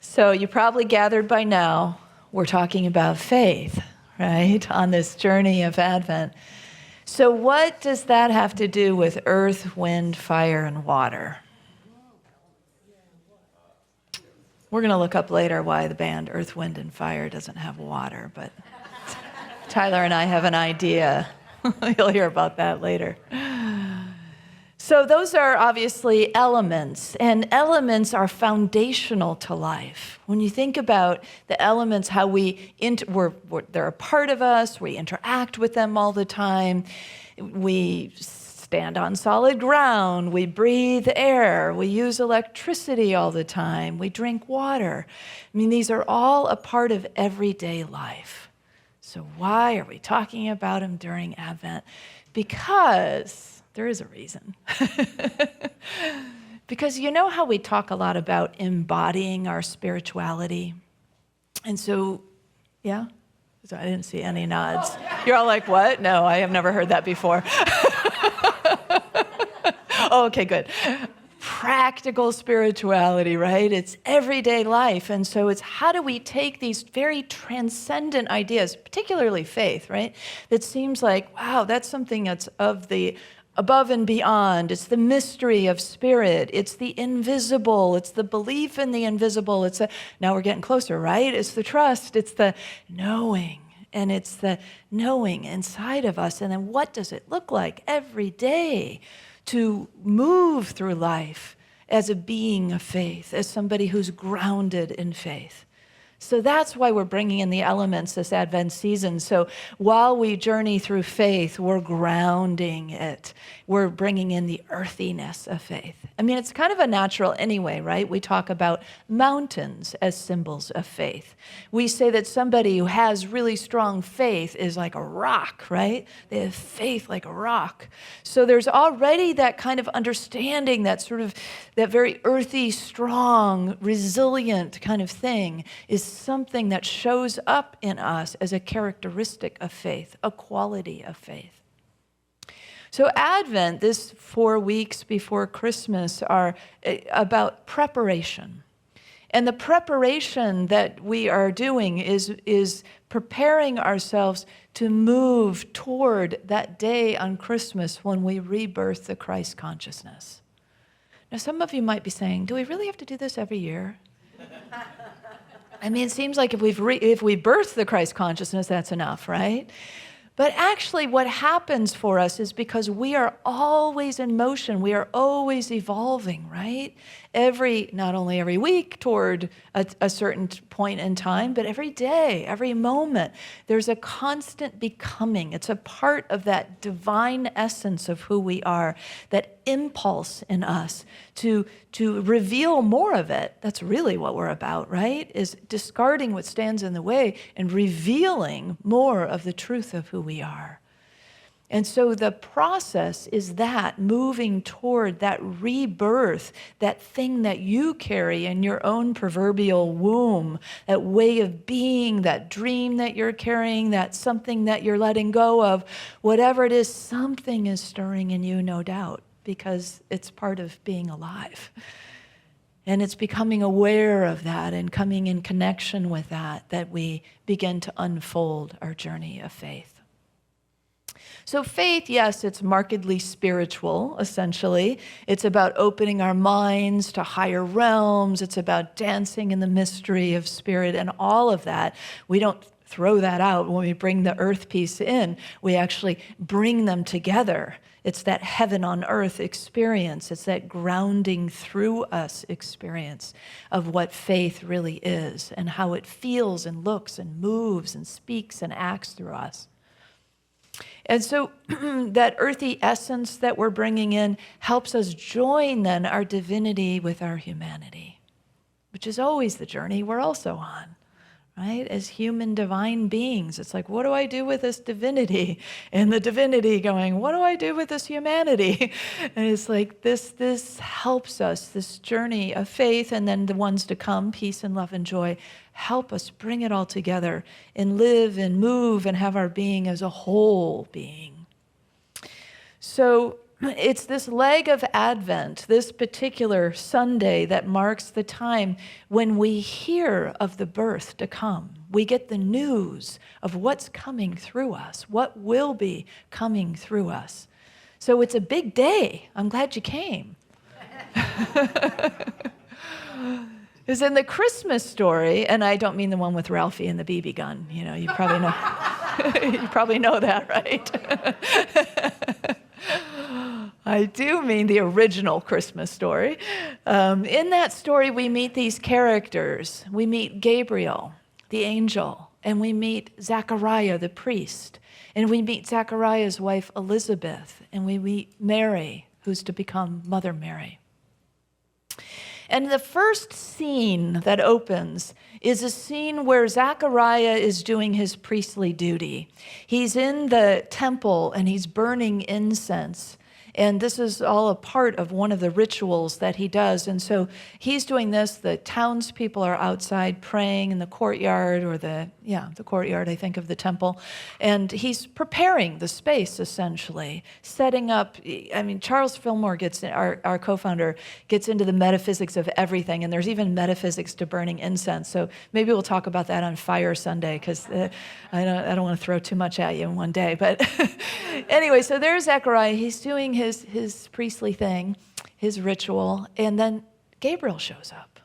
So you probably gathered by now, we're talking about faith, right? On this journey of Advent. So what does that have to do with earth, wind, fire, and water? We're going to look up later why the band Earth, Wind, and Fire doesn't have water, but Tyler and I have an idea. You'll hear about that later. So those are obviously elements, and elements are foundational to life. When you think about the elements, how they're a part of us, we interact with them all the time, we stand on solid ground, we breathe air, we use electricity all the time, we drink water. I mean, these are all a part of everyday life. So why are we talking about them during Advent? Because there is a reason. Because you know how we talk a lot about embodying our spirituality? And so, yeah? So I didn't see any nods. You're all like, what? No, I have never heard that before. Oh, okay, good. Practical spirituality, right? It's everyday life. And so it's how do we take these very transcendent ideas, particularly faith, right? That seems like, wow, that's something that's of the above and beyond. It's the mystery of spirit. It's the invisible. It's the belief in the invisible. Now we're getting closer, right? It's the trust. It's the knowing. And it's the knowing inside of us. And then what does it look like every day to move through life as a being of faith, as somebody who's grounded in faith? So that's why we're bringing in the elements this Advent season. So while we journey through faith, we're grounding it. We're bringing in the earthiness of faith. I mean, it's kind of a natural anyway, right? We talk about mountains as symbols of faith. We say that somebody who has really strong faith is like a rock, right? They have faith like a rock. So there's already that kind of understanding, that sort of, that very earthy, strong, resilient kind of thing is something that shows up in us as a characteristic of faith, a quality of faith. So Advent, this 4 weeks before Christmas, are about preparation. And the preparation that we are doing is preparing ourselves to move toward that day on Christmas when we rebirth the Christ consciousness. Now, some of you might be saying, do we really have to do this every year? I mean, it seems like if we birth the Christ consciousness, that's enough, right? But actually what happens for us is because we are always in motion, we are always evolving, right? Not only every week toward a certain point in time, but every day, every moment, there's a constant becoming. It's a part of that divine essence of who we are, that impulse in us to reveal more of it. That's really what we're about, right? Is discarding what stands in the way and revealing more of the truth of who we are. And so the process is that moving toward that rebirth, that thing that you carry in your own proverbial womb, that way of being, that dream that you're carrying, that something that you're letting go of, whatever it is, something is stirring in you, no doubt, because it's part of being alive. And it's becoming aware of that and coming in connection with that we begin to unfold our journey of faith. So faith, yes, it's markedly spiritual, essentially. It's about opening our minds to higher realms. It's about dancing in the mystery of spirit and all of that. We don't throw that out when we bring the earth piece in. We actually bring them together. It's that heaven on earth experience. It's that grounding through us experience of what faith really is and how it feels and looks and moves and speaks and acts through us. And so that earthy essence that we're bringing in helps us join then our divinity with our humanity, which is always the journey we're also on, right? As human divine beings, it's like, what do I do with this divinity? And the divinity going, what do I do with this humanity? And it's like this helps us, this journey of faith, and then the ones to come, peace and love and joy, help us bring it all together and live and move and have our being as a whole being. So It's this leg of Advent, this particular Sunday that marks the time when we hear of the birth to come. We get the news of what's coming through us, what will be coming through us. So it's a big day. I'm glad you came. Because in the Christmas story, and I don't mean the one with Ralphie and the BB gun, you probably know, you probably know that, right? I do mean the original Christmas story. In that story, we meet these characters. We meet Gabriel, the angel, and we meet Zechariah, the priest, and we meet Zechariah's wife, Elizabeth, and we meet Mary, who's to become Mother Mary. And the first scene that opens is a scene where Zechariah is doing his priestly duty. He's in the temple and he's burning incense. And this is all a part of one of the rituals that he does. And so he's doing this. The townspeople are outside praying in the courtyard, or the courtyard, I think, of the temple. And he's preparing the space, essentially, setting up. I mean, Charles Fillmore our co-founder, gets into the metaphysics of everything. And there's even metaphysics to burning incense. So maybe we'll talk about that on Fire Sunday, because I don't want to throw too much at you in one day. But anyway, so there's Zechariah. He's doing his priestly thing, his ritual, and then Gabriel shows up.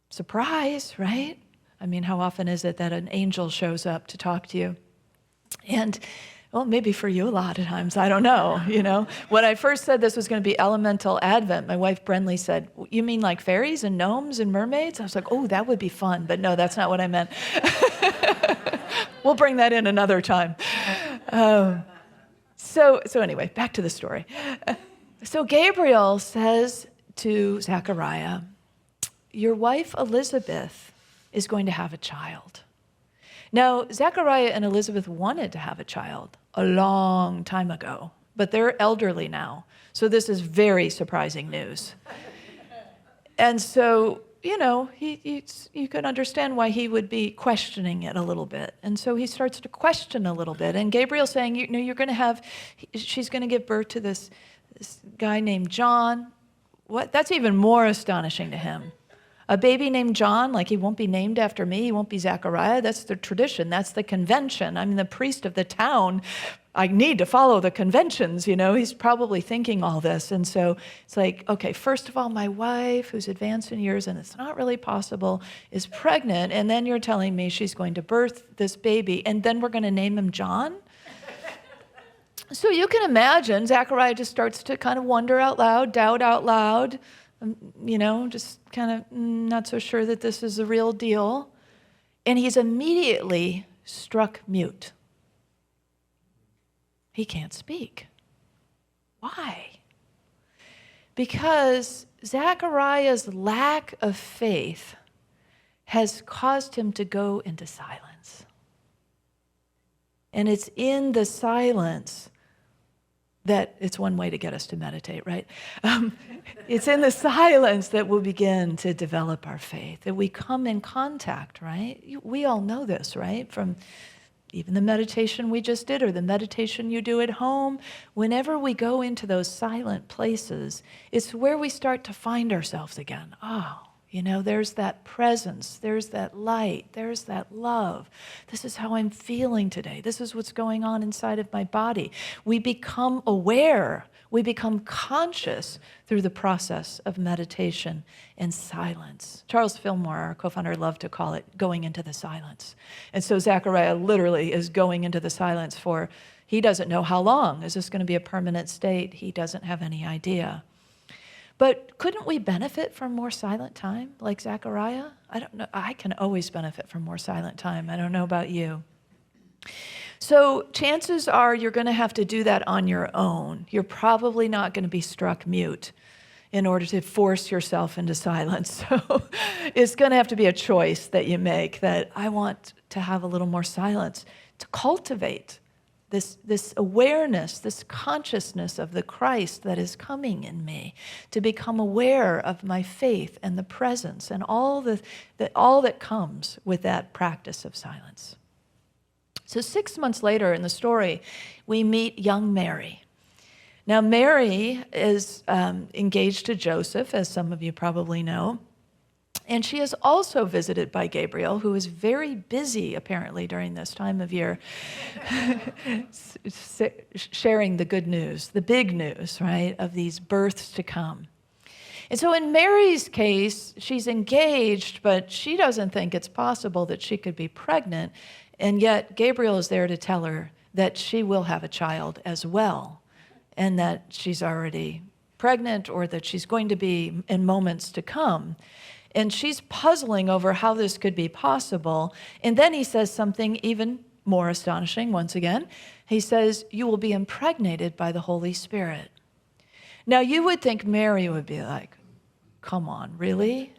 Surprise, right? I mean, how often is it that an angel shows up to talk to you? And, well, maybe for you a lot of times, I don't know, When I first said this was going to be elemental Advent, my wife Brenly said, "You mean like fairies and gnomes and mermaids?" I was like, "Oh, that would be fun," but no, that's not what I meant. We'll bring that in another time. So anyway, back to the story. So Gabriel says to Zechariah, "Your wife Elizabeth is going to have a child." Now, Zechariah and Elizabeth wanted to have a child a long time ago, but they're elderly now. So this is very surprising news. And so, you could understand why he would be questioning it a little bit. And so he starts to question a little bit. And Gabriel's saying, she's going to give birth to this guy named John. What? That's even more astonishing to him. A baby named John, like he won't be named after me, he won't be Zechariah. That's the tradition, that's the convention. I'm the priest of the town. I need to follow the conventions, He's probably thinking all this. And so it's like, okay, first of all, my wife, who's advanced in years, and it's not really possible, is pregnant, and then you're telling me she's going to birth this baby, and then we're going to name him John? So you can imagine Zechariah just starts to kind of wonder out loud, doubt out loud, just kind of not so sure that this is the real deal. And he's immediately struck mute. He can't speak. Why? Because Zechariah's lack of faith has caused him to go into silence. And it's in the silence that it's one way to get us to meditate, right? It's in the silence that we'll begin to develop our faith, that we come in contact, right? We all know this, right? From even the meditation we just did, or the meditation you do at home. Whenever we go into those silent places, it's where we start to find ourselves again. Oh, there's that presence, there's that light, there's that love. This is how I'm feeling today. This is what's going on inside of my body. We become aware, we become conscious through the process of meditation and silence. Charles Fillmore, our co-founder, loved to call it going into the silence. And so Zechariah literally is going into the silence for, he doesn't know how long. Is this going to be a permanent state? He doesn't have any idea. But couldn't we benefit from more silent time like Zechariah? I don't know. I can always benefit from more silent time. I don't know about you. So chances are you're going to have to do that on your own. You're probably not going to be struck mute in order to force yourself into silence. So it's going to have to be a choice that you make, that I want to have a little more silence, to cultivate this awareness, this consciousness of the Christ that is coming in me, to become aware of my faith and the presence and all that comes with that practice of silence. So 6 months later in the story, we meet young Mary. Now, Mary is engaged to Joseph, as some of you probably know. And she is also visited by Gabriel, who is very busy, apparently, during this time of year, sharing the good news, the big news, right, of these births to come. And so in Mary's case, she's engaged, but she doesn't think it's possible that she could be pregnant. And yet Gabriel is there to tell her that she will have a child as well, and that she's already pregnant, or that she's going to be in moments to come. And she's puzzling over how this could be possible. And then he says something even more astonishing once again. He says, "You will be impregnated by the Holy Spirit." Now, you would think Mary would be like, come on, really?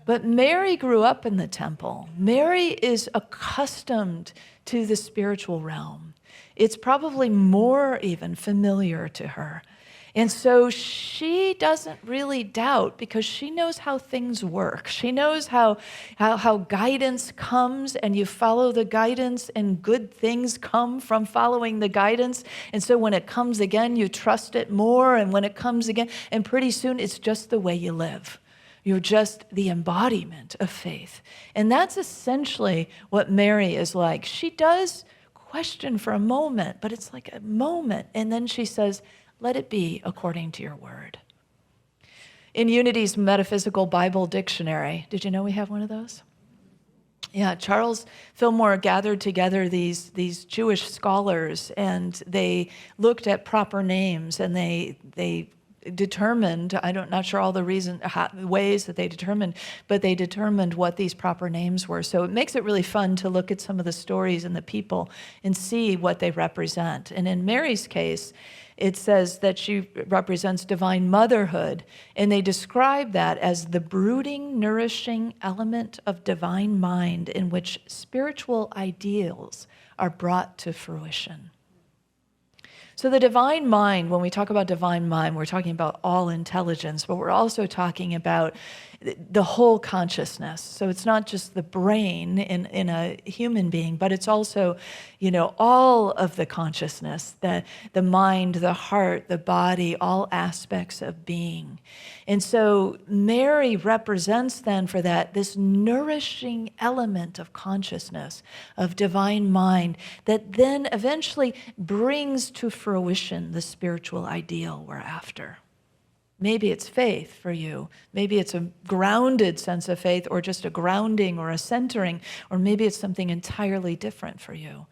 But Mary grew up in the temple. Mary is accustomed to the spiritual realm. It's probably more even familiar to her. And so she doesn't really doubt, because she knows how things work. She knows how guidance comes, and you follow the guidance, and good things come from following the guidance. And so when it comes again, you trust it more. And when it comes again, and pretty soon it's just the way you live. You're just the embodiment of faith. And that's essentially what Mary is like. She does question for a moment, but it's like a moment. And then she says, "Let it be according to your word." In Unity's Metaphysical Bible Dictionary, did you know we have one of those? Yeah, Charles Fillmore gathered together these Jewish scholars, and they looked at proper names, and they determined, not sure all the ways that they determined, but they determined what these proper names were. So it makes it really fun to look at some of the stories and the people and see what they represent. And in Mary's case, it says that she represents divine motherhood, and they describe that as the brooding, nourishing element of divine mind in which spiritual ideals are brought to fruition. So the divine mind, when we talk about divine mind, we're talking about all intelligence, but we're also talking about the whole consciousness. So it's not just the brain in a human being, but it's also, all of the consciousness, the mind, the heart, the body, all aspects of being. And so Mary represents then for that this nourishing element of consciousness, of divine mind, that then eventually brings to fruition the spiritual ideal we're after. Maybe it's faith for you. Maybe it's a grounded sense of faith, or just a grounding or a centering, or maybe it's something entirely different for you.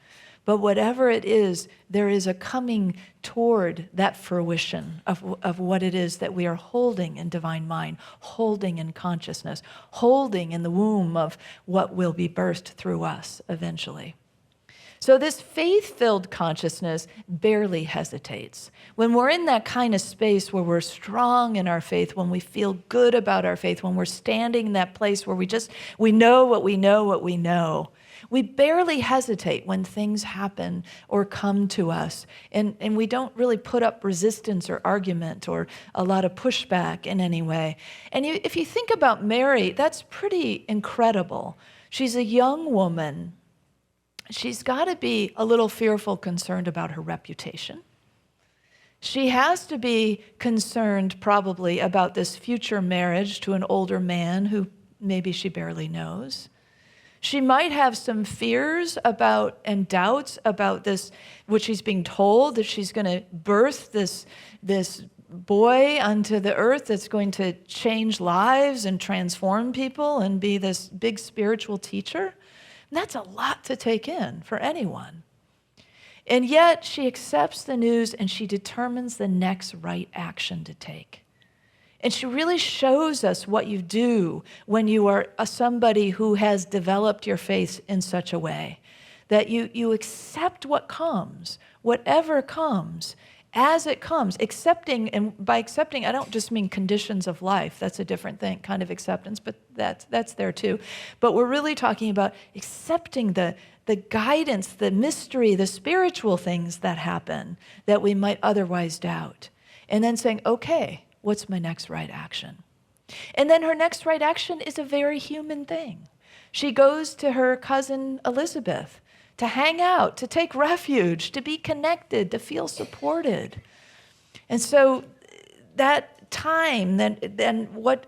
But whatever it is, there is a coming toward that fruition of what it is that we are holding in divine mind, holding in consciousness, holding in the womb of what will be birthed through us eventually. So this faith-filled consciousness barely hesitates. When we're in that kind of space where we're strong in our faith, when we feel good about our faith, when we're standing in that place where we know what we know what we know, we barely hesitate when things happen or come to us. And we don't really put up resistance or argument or a lot of pushback in any way. And if you think about Mary, that's pretty incredible. She's a young woman. She's got to be a little fearful, concerned about her reputation. She has to be concerned probably about this future marriage to an older man who maybe she barely knows. She might have some fears about and doubts about this, what she's being told, that she's going to birth this boy onto the earth that's going to change lives and transform people and be this big spiritual teacher. And that's a lot to take in for anyone. And yet she accepts the news, and she determines the next right action to take. And she really shows us what you do when you are somebody who has developed your faith in such a way that you accept what comes, whatever comes, as it comes, accepting. And by accepting, I don't just mean conditions of life. That's a different thing, kind of acceptance, but that's there too. But we're really talking about accepting the guidance, the mystery, the spiritual things that happen that we might otherwise doubt. And then saying, okay, what's my next right action? And then her next right action is a very human thing. She goes to her cousin Elizabeth to hang out, to take refuge, to be connected, to feel supported. And so that time, then what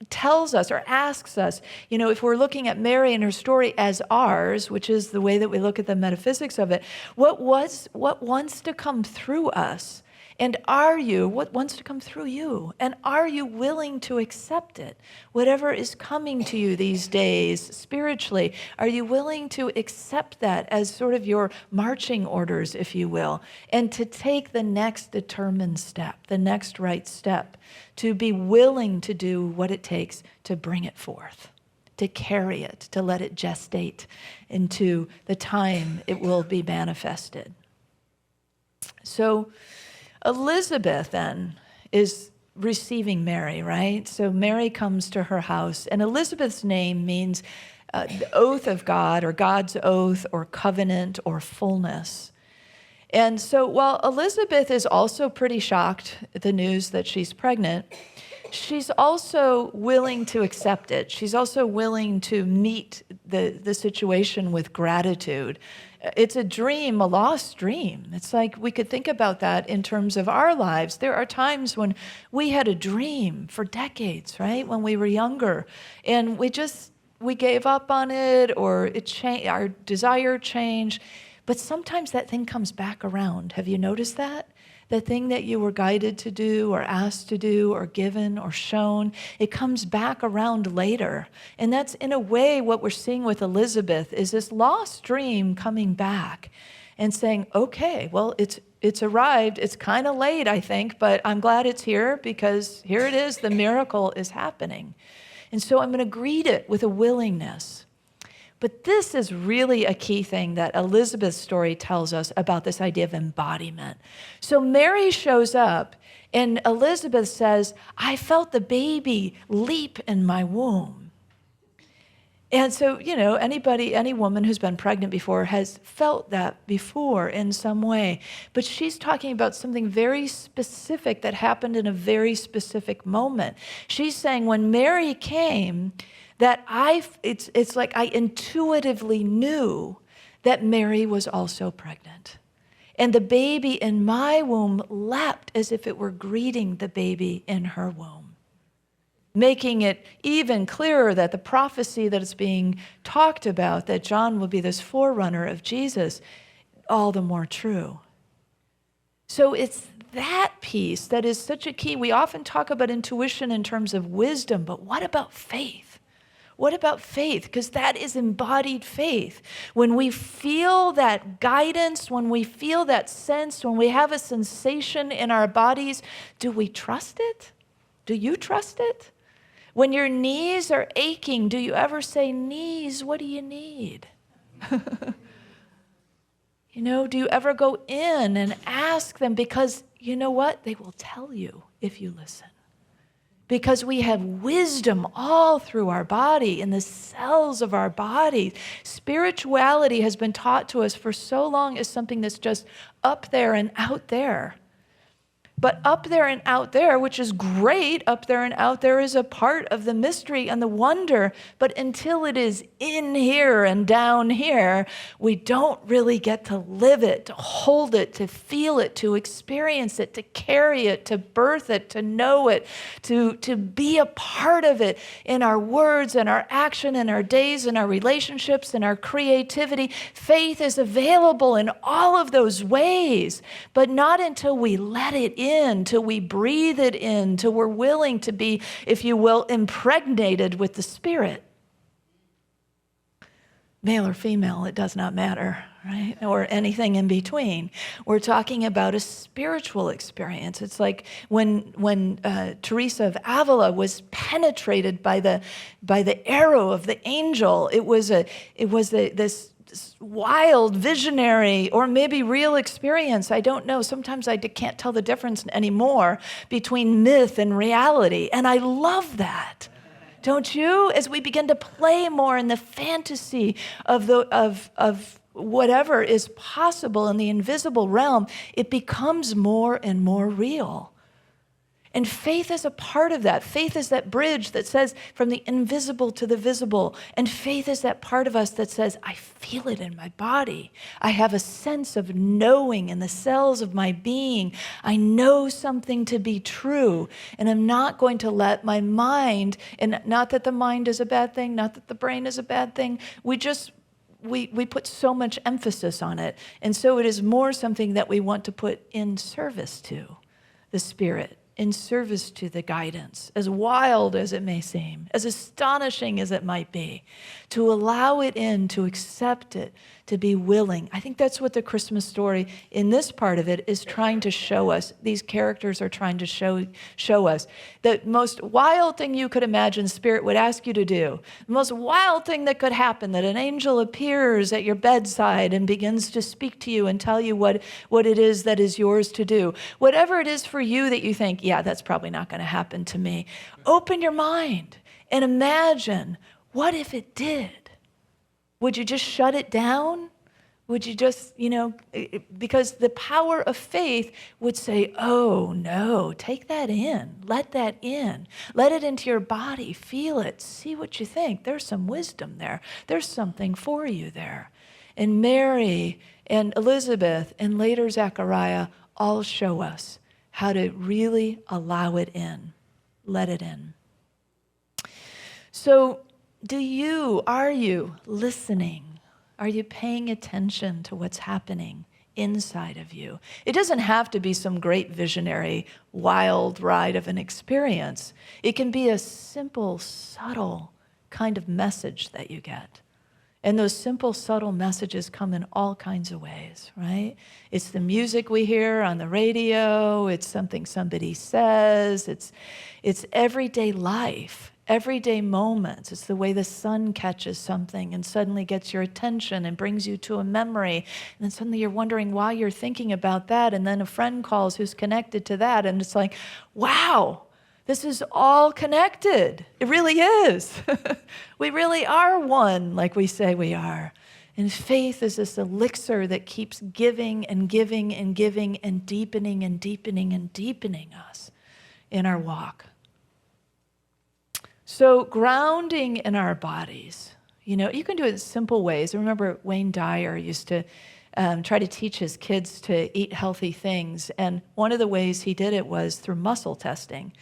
tells us or asks us, if we're looking at Mary and her story as ours, which is the way that we look at the metaphysics of it, what wants to come through us? And what wants to come through you? And are you willing to accept it? Whatever is coming to you these days spiritually, are you willing to accept that as sort of your marching orders, if you will, and to take the next determined step, the next right step, to be willing to do what it takes to bring it forth, to carry it, to let it gestate into the time it will be manifested. So Elizabeth then is receiving Mary, right? So Mary comes to her house, and Elizabeth's name means the oath of God, or God's oath, or covenant, or fullness. And so while Elizabeth is also pretty shocked at the news that she's pregnant, she's also willing to accept it. She's also willing to meet the situation with gratitude. It's a dream, a lost dream. It's like we could think about that in terms of our lives. There are times when we had a dream for decades, right? When we were younger, and we gave up on it, or our desire changed. But sometimes that thing comes back around. Have you noticed that? The thing that you were guided to do or asked to do or given or shown, it comes back around later. And that's in a way what we're seeing with Elizabeth is this lost dream coming back and saying, okay, well, it's arrived. It's kind of late, I think, but I'm glad it's here because here it is. The miracle is happening. And so I'm going to greet it with a willingness. But this is really a key thing that Elizabeth's story tells us about this idea of embodiment. So Mary shows up, and Elizabeth says, I felt the baby leap in my womb. And so, any woman who's been pregnant before has felt that before in some way. But she's talking about something very specific that happened in a very specific moment. She's saying when Mary came, that it's like I intuitively knew that Mary was also pregnant. And the baby in my womb leapt as if it were greeting the baby in her womb, making it even clearer that the prophecy that is being talked about, that John will be this forerunner of Jesus, all the more true. So it's that piece that is such a key. We often talk about intuition in terms of wisdom, but what about faith? What about faith? Because that is embodied faith. When we feel that guidance, when we feel that sense, when we have a sensation in our bodies, do we trust it? Do you trust it? When your knees are aching, do you ever say, knees, what do you need? Do you ever go in and ask them? Because you know what? They will tell you if you listen. Because we have wisdom all through our body, in the cells of our body. Spirituality has been taught to us for so long as something that's just up there and out there. But up there and out there, which is great, up there and out there is a part of the mystery and the wonder. But until it is in here and down here, we don't really get to live it, to hold it, to feel it, to experience it, to carry it, to birth it, to know it, to be a part of it in our words and our action and our days and our relationships and our creativity. Faith is available in all of those ways, but not until we let it in, till we breathe it in, till we're willing to be, if you will, impregnated with the Spirit. Male or female, it does not matter, right? Or anything in between. We're talking about a spiritual experience. It's like when Teresa of Avila was penetrated by the arrow of the angel. It was this wild, visionary, or maybe real experience. I don't know. Sometimes I can't tell the difference anymore between myth and reality. And I love that. Don't you? As we begin to play more in the fantasy of whatever is possible in the invisible realm, it becomes more and more real. And faith is a part of that. Faith is that bridge that says from the invisible to the visible. And faith is that part of us that says, I feel it in my body. I have a sense of knowing in the cells of my being. I know something to be true. And I'm not going to let my mind, and not that the mind is a bad thing, not that the brain is a bad thing. We put so much emphasis on it. And so it is more something that we want to put in service to the Spirit, in service to the guidance, as wild as it may seem, as astonishing as it might be, to allow it in, to accept it, to be willing. I think that's what the Christmas story in this part of it is trying to show us. These characters are trying to show us the most wild thing you could imagine Spirit would ask you to do, the most wild thing that could happen, that an angel appears at your bedside and begins to speak to you and tell you what it is that is yours to do. Whatever it is for you that you think, yeah, that's probably not going to happen to me. Open your mind and imagine, what if it did? Would you just shut it down? Would you just, because the power of faith would say, oh no, take that in, let that in, let it into your body, feel it, see what you think. There's some wisdom there. There's something for you there. And Mary and Elizabeth and later Zechariah all show us how to really allow it in, let it in. So are you listening? Are you paying attention to what's happening inside of you? It doesn't have to be some great visionary, wild ride of an experience. It can be a simple, subtle kind of message that you get. And those simple, subtle messages come in all kinds of ways, right? It's the music we hear on the radio. It's something somebody says. It's everyday life. Everyday moments. It's the way the sun catches something and suddenly gets your attention and brings you to a memory. And then suddenly you're wondering why you're thinking about that. And then a friend calls who's connected to that. And it's like, wow, this is all connected. It really is. We really are one, like we say we are. And faith is this elixir that keeps giving and giving and giving and deepening and deepening and deepening us in our walk. So grounding in our bodies, you can do it in simple ways. I remember Wayne Dyer used to try to teach his kids to eat healthy things. And one of the ways he did it was through muscle testing.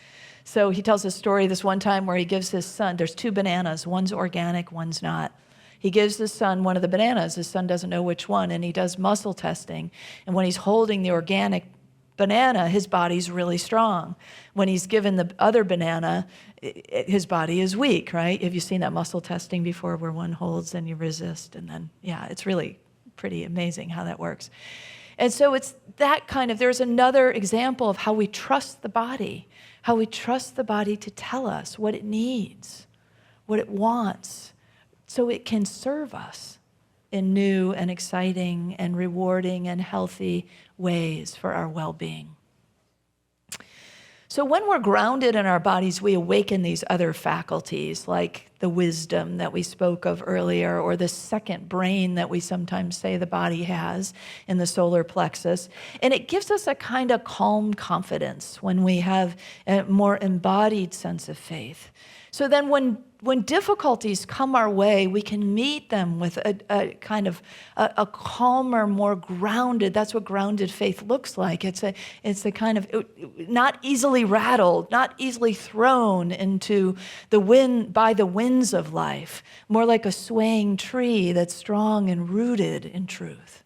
So he tells a story this one time where he gives his son, there's 2 bananas, one's organic, one's not. He gives his son one of the bananas. His son doesn't know which one, and he does muscle testing. And when he's holding the organic banana, his body's really strong. When he's given the other banana, his body is weak, right? Have you seen that muscle testing before where one holds and you resist? And then, it's really pretty amazing how that works. And so it's that there's another example of how we trust the body, to tell us what it needs, what it wants, so it can serve us in new and exciting and rewarding and healthy ways for our well-being. So when we're grounded in our bodies, we awaken these other faculties, like the wisdom that we spoke of earlier, or the second brain that we sometimes say the body has in the solar plexus. And it gives us a kind of calm confidence when we have a more embodied sense of faith. So then when difficulties come our way, we can meet them with a kind of a calmer, more grounded. That's what grounded faith looks like. It's a kind of not easily rattled, not easily thrown into the wind by the winds of life. More like a swaying tree that's strong and rooted in truth.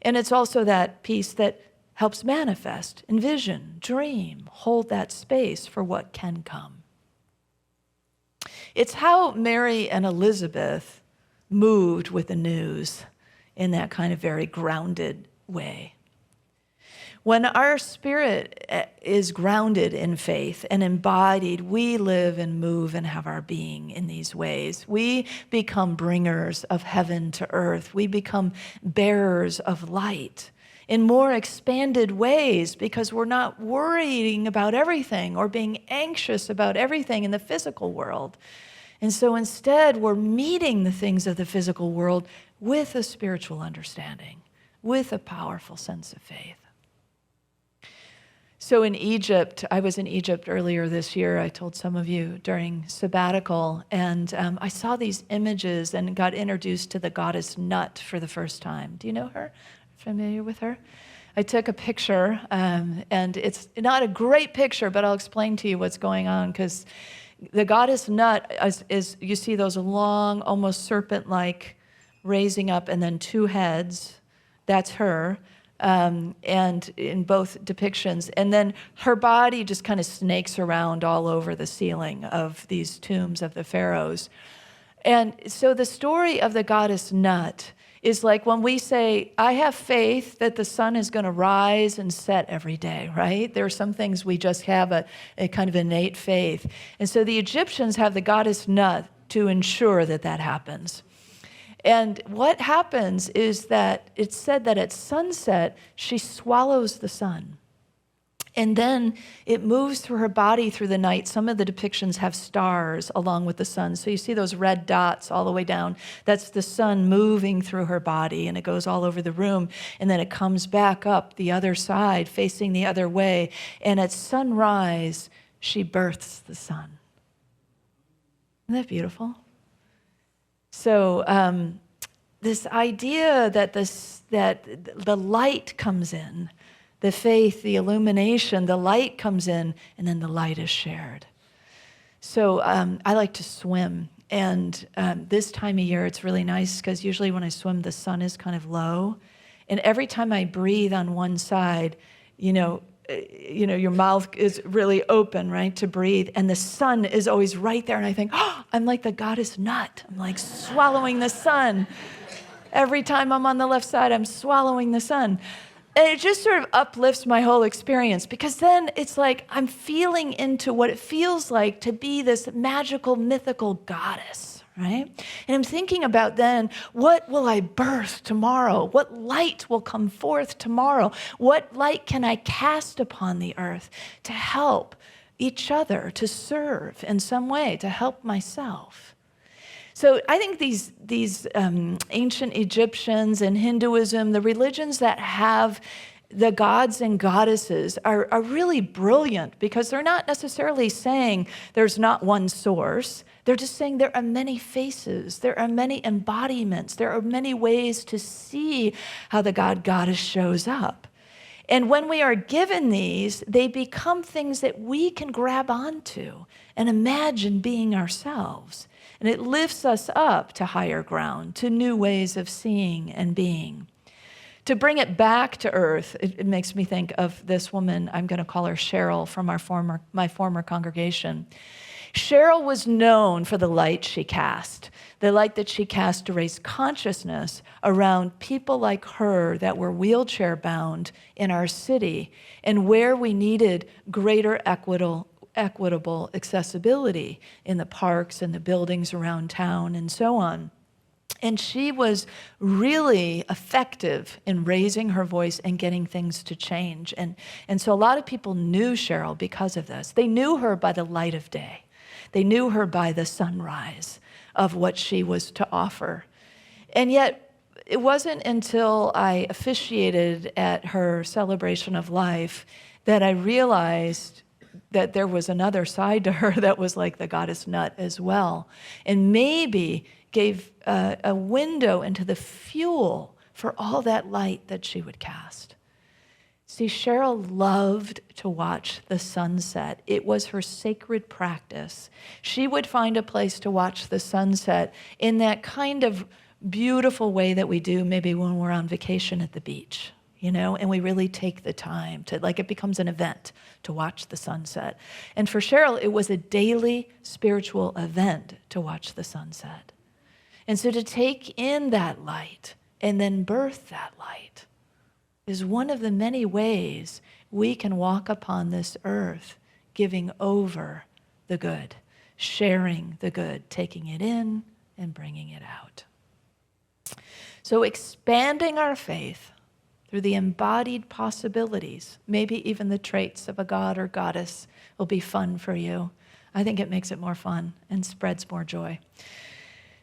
And it's also that piece that helps manifest, envision, dream, hold that space for what can come. It's how Mary and Elizabeth moved with the news in that kind of very grounded way. When our spirit is grounded in faith and embodied, we live and move and have our being in these ways. We become bringers of heaven to earth. We become bearers of light in more expanded ways because we're not worrying about everything or being anxious about everything in the physical world. And so instead, we're meeting the things of the physical world with a spiritual understanding, with a powerful sense of faith. So in Egypt, I was in Egypt earlier this year, I told some of you, during sabbatical, and I saw these images and got introduced to the goddess Nut for the first time. Do you know her? Familiar with her? I took a picture, and it's not a great picture, but I'll explain to you what's going on, because the goddess Nut is you see those long, almost serpent-like raising up, and then two heads. That's her. And in both depictions. And then her body just kind of snakes around all over the ceiling of these tombs of the pharaohs. And so the story of the goddess Nut is like when we say, I have faith that the sun is going to rise and set every day, right? There are some things we just have a kind of innate faith. And so the Egyptians have the goddess Nut to ensure that that happens. And what happens is that it's said that at sunset, she swallows the sun. And then it moves through her body through the night. Some of the depictions have stars along with the sun. So you see those red dots all the way down. That's the sun moving through her body, and it goes all over the room. And then it comes back up the other side, facing the other way. And at sunrise, she births the sun. Isn't that beautiful? So this idea that the light comes in, the faith, the illumination, the light comes in, and then the light is shared. So I like to swim, and this time of year it's really nice because usually when I swim, the sun is kind of low, and every time I breathe on one side, your mouth is really open, right, to breathe, and the sun is always right there, and I think, oh, I'm like the goddess Nut. I'm like swallowing the sun. Every time I'm on the left side, I'm swallowing the sun. And it just sort of uplifts my whole experience, because then it's like I'm feeling into what it feels like to be this magical, mythical goddess, right? And I'm thinking about then, what will I birth tomorrow? What light will come forth tomorrow? What light can I cast upon the earth to help each other, to serve in some way, to help myself? So I think these ancient Egyptians and Hinduism, the religions that have the gods and goddesses are really brilliant, because they're not necessarily saying there's not one source. They're just saying there are many faces, there are many embodiments, there are many ways to see how the god-goddess shows up. And when we are given these, they become things that we can grab onto and imagine being ourselves. And it lifts us up to higher ground, to new ways of seeing and being. To bring it back to earth, it makes me think of this woman, I'm going to call her Cheryl, from my former congregation. Cheryl was known for the light she cast, the light that she cast to raise consciousness around people like her that were wheelchair bound in our city, and where we needed greater equitable accessibility in the parks and the buildings around town and so on. And she was really effective in raising her voice and getting things to change. And so a lot of people knew Cheryl because of this. They knew her by the light of day. They knew her by the sunrise of what she was to offer. And yet, it wasn't until I officiated at her celebration of life that I realized that there was another side to her that was like the goddess Nut as well, and maybe gave a window into the fuel for all that light that she would cast. See, Cheryl loved to watch the sunset. It was her sacred practice. She would find a place to watch the sunset in that kind of beautiful way that we do maybe when we're on vacation at the beach, and we really take the time to, like, it becomes an event to watch the sunset. And for Cheryl, it was a daily spiritual event to watch the sunset. And so to take in that light and then birth that light is one of the many ways we can walk upon this earth, giving over the good, sharing the good, taking it in and bringing it out. So expanding our faith through the embodied possibilities, maybe even the traits of a god or goddess, will be fun for you. I think it makes it more fun and spreads more joy.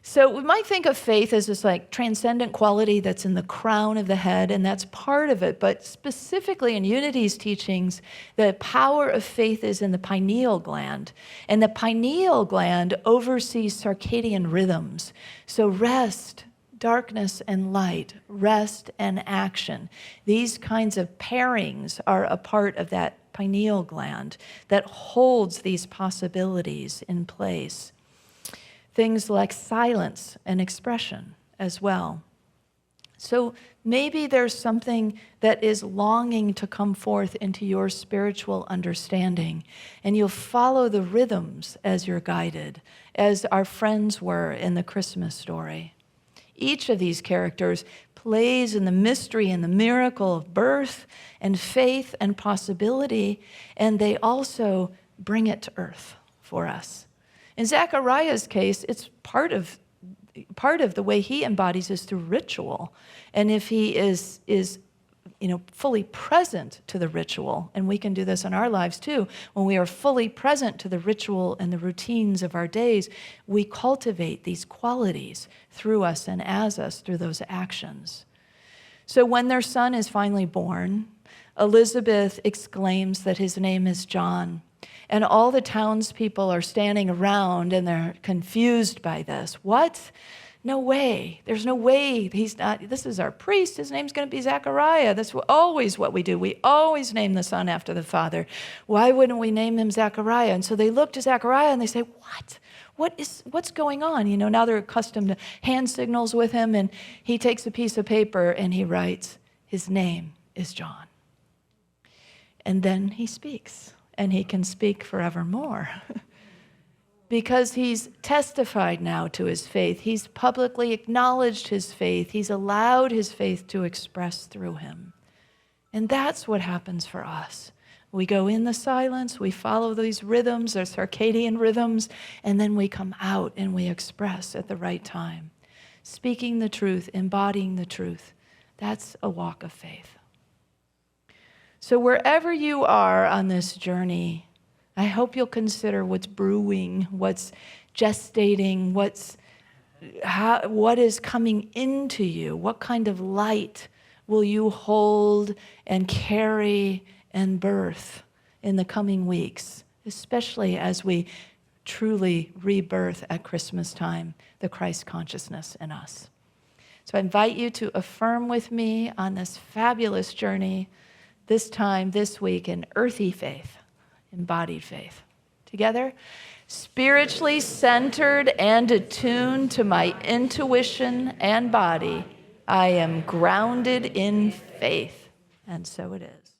So we might think of faith as this like transcendent quality that's in the crown of the head, and that's part of it. But specifically in Unity's teachings, the power of faith is in the pineal gland. And the pineal gland oversees circadian rhythms. So rest, darkness and light, rest and action. These kinds of pairings are a part of that pineal gland that holds these possibilities in place. Things like silence and expression as well. So maybe there's something that is longing to come forth into your spiritual understanding, and you'll follow the rhythms as you're guided, as our friends were in the Christmas story. Each of these characters plays in the mystery and the miracle of birth and faith and possibility, and they also bring it to earth for us. In Zechariah's case, it's part of the way he embodies is through ritual. And if he is fully present to the ritual, and we can do this in our lives too, when we are fully present to the ritual and the routines of our days, we cultivate these qualities through us and as us through those actions. So when their son is finally born, Elizabeth exclaims that his name is John. And all the townspeople are standing around and they're confused by this. What? No way. There's no way he's not. This is our priest. His name's going to be Zechariah. That's always what we do. We always name the son after the father. Why wouldn't we name him Zechariah? And so they look to Zechariah and they say, what? What's going on? Now they're accustomed to hand signals with him, and he takes a piece of paper and he writes, his name is John. And then he speaks. And he can speak forevermore because he's testified now to his faith. He's publicly acknowledged his faith. He's allowed his faith to express through him. And that's what happens for us. We go in the silence, we follow these rhythms, their circadian rhythms, and then we come out and we express at the right time. Speaking the truth, embodying the truth. That's a walk of faith. So wherever you are on this journey, I hope you'll consider what's brewing, what's gestating, what is coming into you. What kind of light will you hold and carry and birth in the coming weeks, especially as we truly rebirth at Christmas time, the Christ consciousness in us. So I invite you to affirm with me on this fabulous journey this time, this week, in earthy faith, embodied faith. Together, spiritually centered and attuned to my intuition and body, I am grounded in faith. And so it is.